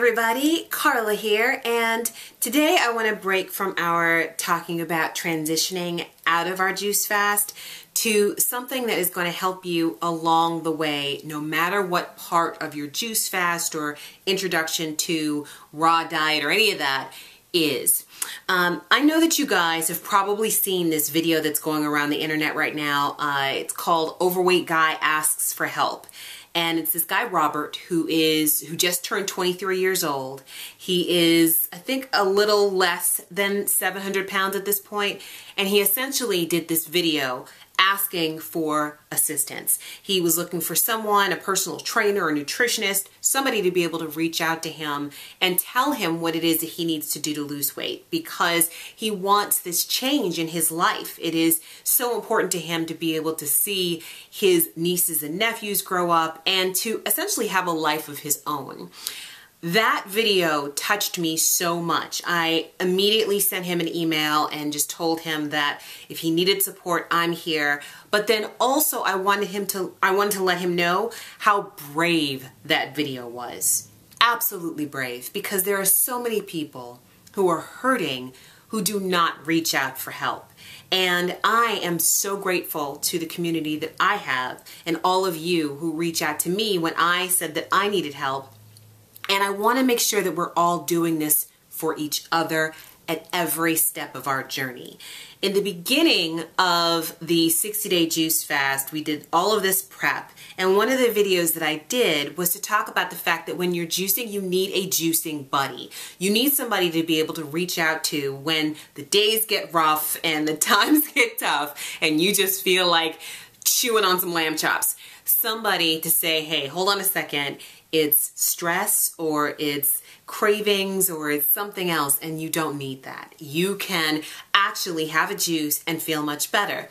everybody, Carla here, and today I want to break from our talking about transitioning out of our juice fast to something that is going to help you along the way, no matter what part of your juice fast or introduction to raw diet or any of that is. I know that you guys have probably seen this video that's going around the internet right now. It's called Overweight Guy Asks for Help. And it's this guy, Robert, who just turned 23 years old. He is, I think, a little less than 700 pounds at this point. And he essentially did this video asking for assistance. He was looking for someone, a personal trainer or nutritionist, somebody to be able to reach out to him and tell him what it is that he needs to do to lose weight, because he wants this change in his life. It is so important to him to be able to see his nieces and nephews grow up and to essentially have a life of his own. That video touched me so much. I immediately sent him an email and just told him that if he needed support, I'm here. But then also I wanted to let him know how brave that video was. Absolutely brave, because there are so many people who are hurting who do not reach out for help. And I am so grateful to the community that I have and all of you who reach out to me when I said that I needed help. And I want to make sure that we're all doing this for each other at every step of our journey. In the beginning of the 60-day juice fast, we did all of this prep. And one of the videos that I did was to talk about the fact that when you're juicing, you need a juicing buddy. You need somebody to be able to reach out to when the days get rough and the times get tough and you just feel like chewing on some lamb chops. Somebody to say, hey, hold on a second. It's stress or it's cravings or it's something else, and you don't need that. You can actually have a juice and feel much better.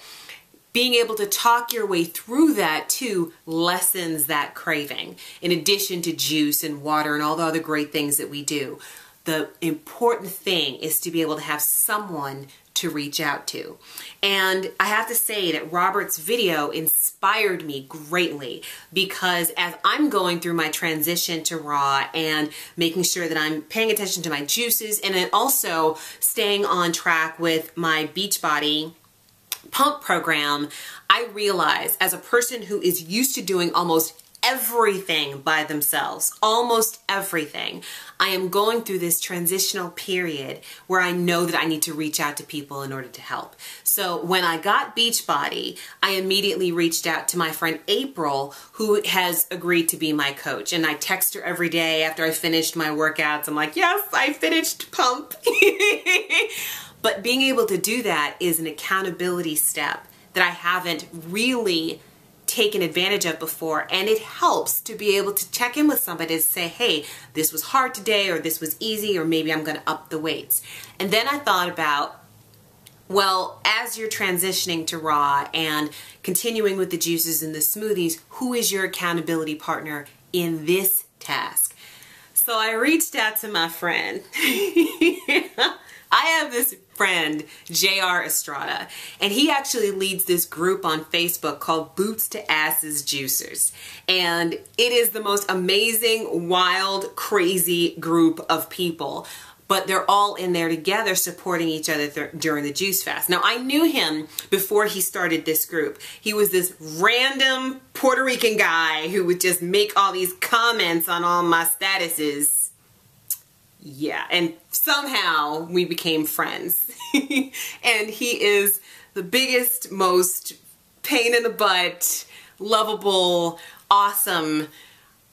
Being able to talk your way through that too lessens that craving, in addition to juice and water and all the other great things that we do. The important thing is to be able to have someone to reach out to. And I have to say that Robert's video inspired me greatly, because as I'm going through my transition to raw and making sure that I'm paying attention to my juices and then also staying on track with my Beachbody pump program, I realize as a person who is used to doing almost everything by themselves, almost everything, I am going through this transitional period where I know that I need to reach out to people in order to help. So when I got Beachbody, I immediately reached out to my friend April, who has agreed to be my coach. And I text her every day after I finished my workouts. I'm like, yes, I finished pump. But being able to do that is an accountability step that I haven't really taken advantage of before, and it helps to be able to check in with somebody to say, hey, this was hard today, or this was easy, or maybe I'm going to up the weights. And then I thought about, well, as you're transitioning to raw and continuing with the juices and the smoothies, who is your accountability partner in this task? So I reached out to my friend. I have this friend, JR Estrada, and he actually leads this group on Facebook called Boots to Asses Juicers. And it is the most amazing, wild, crazy group of people. But they're all in there together supporting each other during the juice fast. Now, I knew him before he started this group. He was this random Puerto Rican guy who would just make all these comments on all my statuses. Yeah, and somehow we became friends. And he is the biggest, most pain in the butt, lovable, awesome,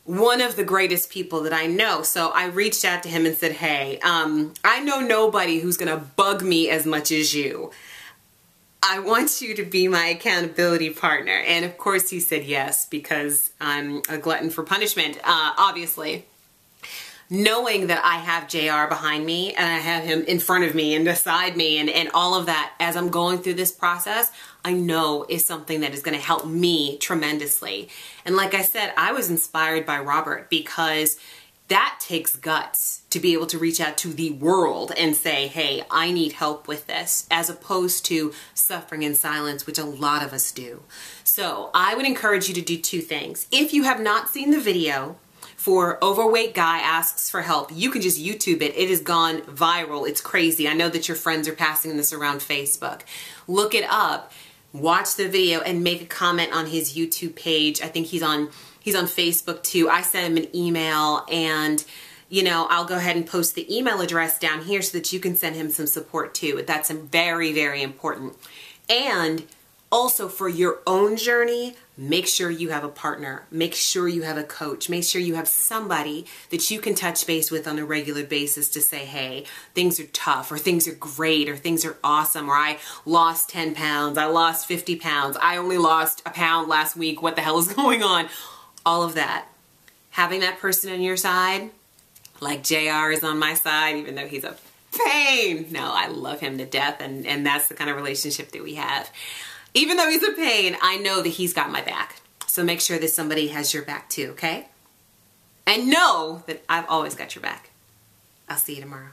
one of the greatest people that I know. So I reached out to him and said, hey, I know nobody who's gonna bug me as much as you. I want you to be my accountability partner. And of course he said yes, because I'm a glutton for punishment, obviously. Knowing that I have JR behind me and I have him in front of me and beside me and all of that as I'm going through this process, I know is something that is going to help me tremendously. And like I said, I was inspired by Robert, because that takes guts to be able to reach out to the world and say, hey, I need help with this, as opposed to suffering in silence, which a lot of us do. So I would encourage you to do two things. If you have not seen the video for Overweight Guy Asks for Help. You can just YouTube it. It has gone viral. It's crazy. I know that your friends are passing this around Facebook. Look it up, watch the video, and make a comment on his YouTube page. I think he's on Facebook too. I sent him an email, and you know, I'll go ahead and post the email address down here so that you can send him some support too. That's very, very important. And also for your own journey, make sure you have a partner. Make sure you have a coach. Make sure you have somebody that you can touch base with on a regular basis to say, hey, things are tough, or things are great, or things are awesome, or I lost 10 pounds, I lost 50 pounds, I only lost a pound last week, what the hell is going on? All of that. Having that person on your side, like JR is on my side, even though he's a pain. No, I love him to death, and that's the kind of relationship that we have. Even though he's a pain, I know that he's got my back. So make sure that somebody has your back too, okay? And know that I've always got your back. I'll see you tomorrow.